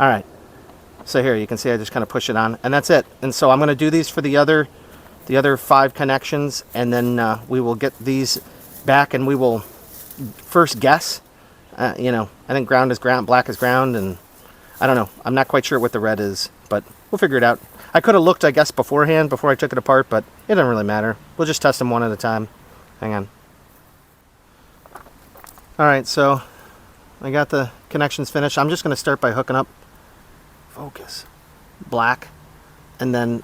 All right. So here you can see I just kind of push it on, and that's it. And so I'm going to do these for the other 5 connections, and then we will get these back, and we will first guess. You know, I think ground is ground, black is ground, and I don't know. I'm not quite sure what the red is, but we'll figure it out. I could have looked, I guess, beforehand before I took it apart, but it doesn't really matter. We'll just test them one at a time. Hang on. All right, so I got the connections finished. I'm just going to start by hooking up focus black, and then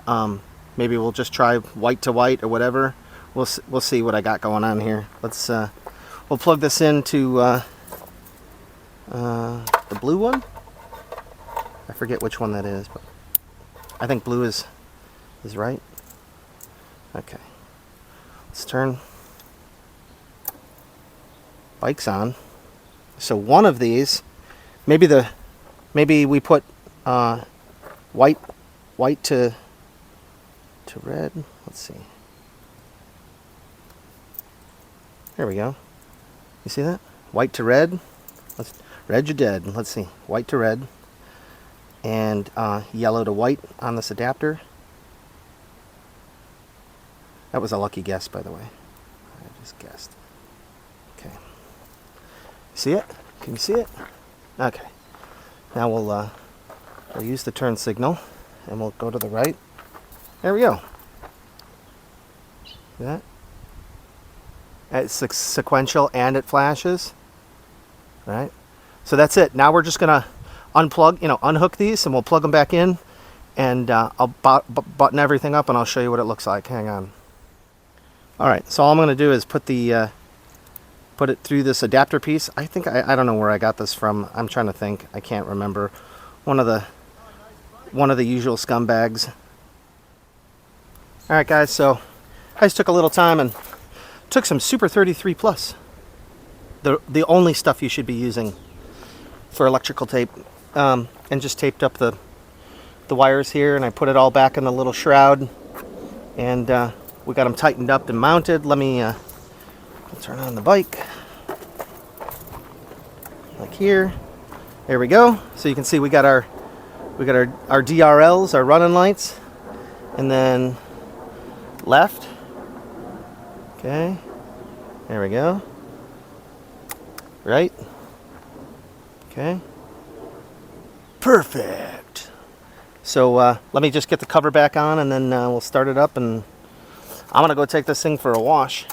maybe we'll just try white to white or whatever. We'll see what I got going on here. Let's we'll plug this into the blue one. I forget which one that is, but I think blue is right. Okay, let's turn bikes on. So one of these, maybe we put white to red. Let's see. There we go. You see that? White to red. Red, you're dead. Let's see. White to red. And yellow to white on this adapter. That was a lucky guess, by the way. I just guessed. Okay. See it? Can you see it? Okay. Now we'll use the turn signal, and we'll go to the right. There we go. See that? It's sequential and it flashes. Right? So that's it. Now we're just gonna unplug, unhook these, and we'll plug them back in, and I'll button everything up, and I'll show you what it looks like. Hang on. All right. So all I'm gonna do is put it through this adapter piece. I think I don't know where I got this from. I'm trying to think. I can't remember. One of the usual scumbags. All right, guys. So I just took a little time and took some Super 33 Plus. The only stuff you should be using for electrical tape, and just taped up the wires here, and I put it all back in the little shroud, and we got them tightened up and mounted. Let me turn on the bike, like here. There we go. So you can see we got our DRLs, our running lights, and then left. Okay, there we go. Right. Okay. Perfect. So let me just get the cover back on, and then we'll start it up, and I'm gonna go take this thing for a wash.